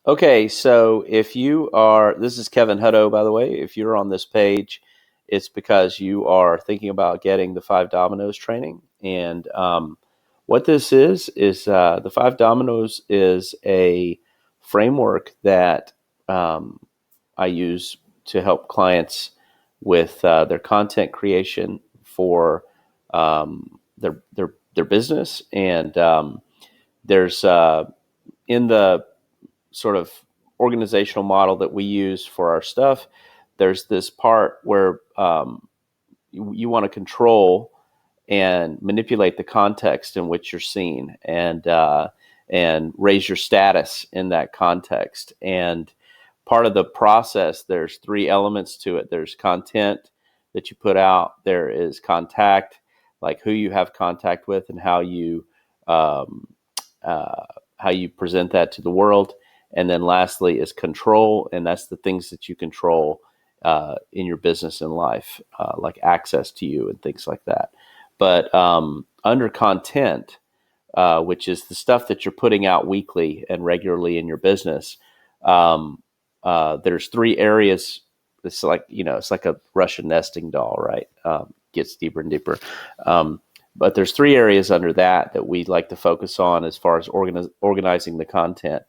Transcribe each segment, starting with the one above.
Okay, so if you are, this is Kevin Hutto, by the way. If you're on this page, it's because you are thinking about getting the Five Dominos training. And what this is the Five Dominos is a framework that um, I use to help clients with their content creation for their business. And there's in the sort of organizational model that we use for our stuff, there's this part where you want to control and manipulate the context in which you're seen, and raise your status in that context. And part of the process, there's three elements to it. There's content that you put out. There is contact, like who you have contact with and um, how you present that to the world. And then lastly is control, and that's the things that you control in your business and life, like access to you and things like that. But under content, which is the stuff that you're putting out weekly and regularly in your business, um, there's three areas. It's like, it's like a Russian nesting doll, right? Gets deeper and deeper. But there's three areas under that we like to focus on as far as organizing the content.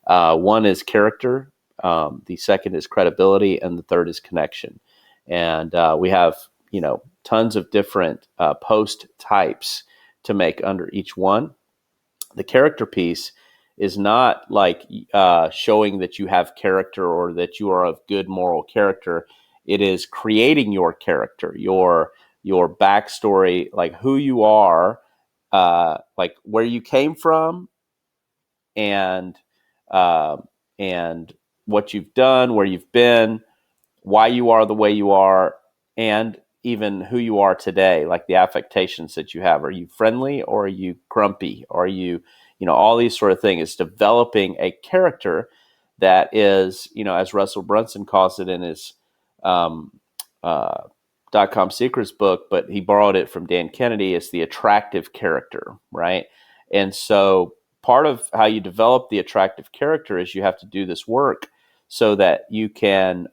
One is character, the second is credibility, and the third is connection. And we have, tons of different post types to make under each one. The character piece is not like showing that you have character or that you are of good moral character. It is creating your character, your backstory, like who you are, like where you came from, and uh, and what you've done, where you've been, why you are the way you are, and even who you are today, like the affectations that you have. Are you friendly or are you grumpy? Or are you, all these sort of things. It's developing a character that is, as Russell Brunson calls it in his um, uh, .com Secrets book, but he borrowed it from Dan Kennedy, is the attractive character, right? And so part of how you develop the attractive character is you have to do this work so that you can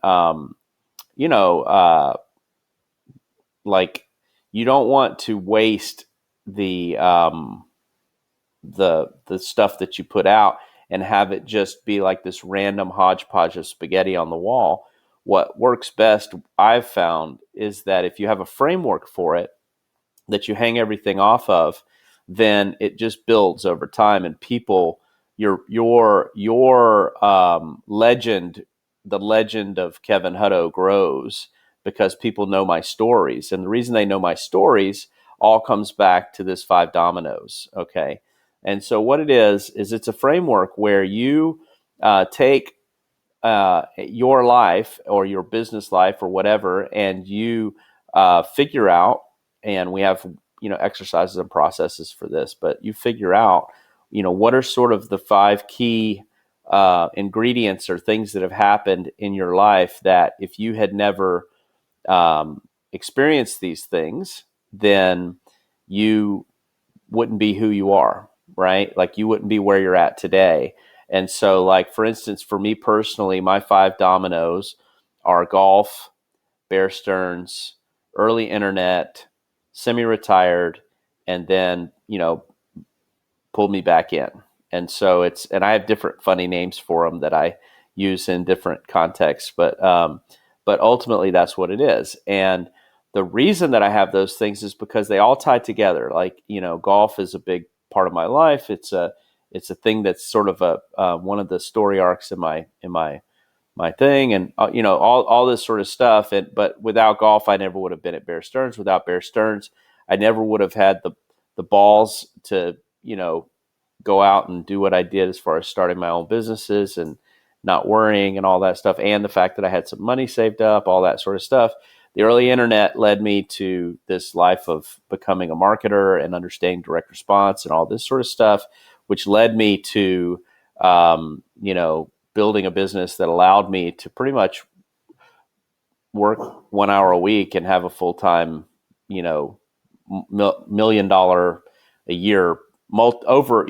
you know, like you don't want to waste the the stuff that you put out and have it just be like this random hodgepodge of spaghetti on the wall. What works best, I've found, is that if you have a framework for it that you hang everything off of, then it just builds over time, and people, your legend, the legend of Kevin Hutto grows because people know my stories, and the reason they know my stories all comes back to this Five Dominoes. Okay, and so what it is it's a framework where you take your life or your business life or whatever, and you figure out, and we have, exercises and processes for this, but you figure out, what are sort of the five key ingredients or things that have happened in your life that if you had never um, experienced these things, then you wouldn't be who you are, right? Like you wouldn't be where you're at today. And so, like, for instance, for me personally, my five dominoes are golf, Bear Stearns, early internet, semi-retired, and then, pulled me back in. And so and I have different funny names for them that I use in different contexts, but ultimately that's what it is. And the reason that I have those things is because they all tie together. Like, golf is a big part of my life. It's a thing that's sort of a one of the story arcs in my thing, and all this sort of stuff. And but without golf, I never would have been at Bear Stearns. Without Bear Stearns, I never would have had the balls to go out and do what I did as far as starting my own businesses and not worrying and all that stuff, and the fact that I had some money saved up, all that sort of stuff. The early internet led me to this life of becoming a marketer and understanding direct response and all this sort of stuff, which led me to building a business that allowed me to pretty much work 1 hour a week and have a full-time, $1 million a year, over,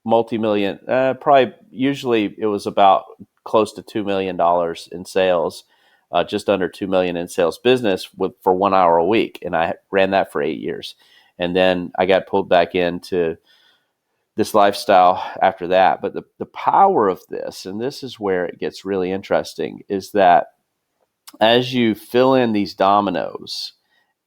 multi-million, probably usually it was about close to $2 million in sales, just under 2 million in sales business for 1 hour a week, and I ran that for 8 years, and then I got pulled back into this lifestyle after that. But the power of this, and this is where it gets really interesting, is that as you fill in these dominoes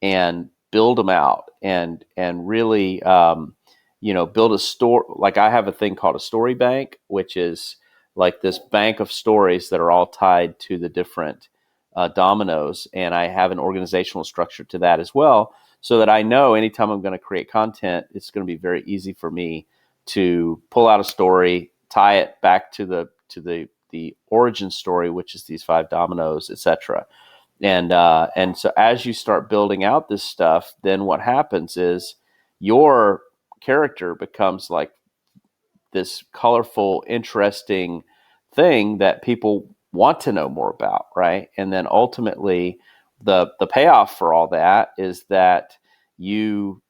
and build them out and really build a store. Like I have a thing called a story bank, which is like this bank of stories that are all tied to the different dominoes, and I have an organizational structure to that as well, so that I know anytime I'm going to create content, it's going to be very easy for me to pull out a story, tie it back to the origin story, which is these five dominoes, etc. And so as you start building out this stuff, then what happens is your character becomes like this colorful, interesting thing that people want to know more about, right? And then ultimately, the payoff for all that is that you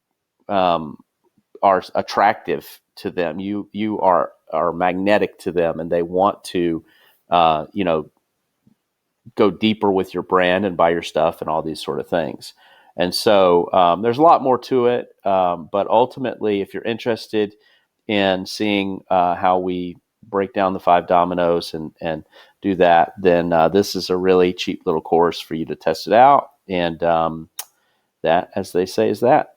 are attractive to them. You are magnetic to them, and they want to, go deeper with your brand and buy your stuff and all these sort of things. And so there's a lot more to it. But ultimately, if you're interested in seeing how we break down the five dominoes and do that, then this is a really cheap little course for you to test it out. And that, as they say, is that.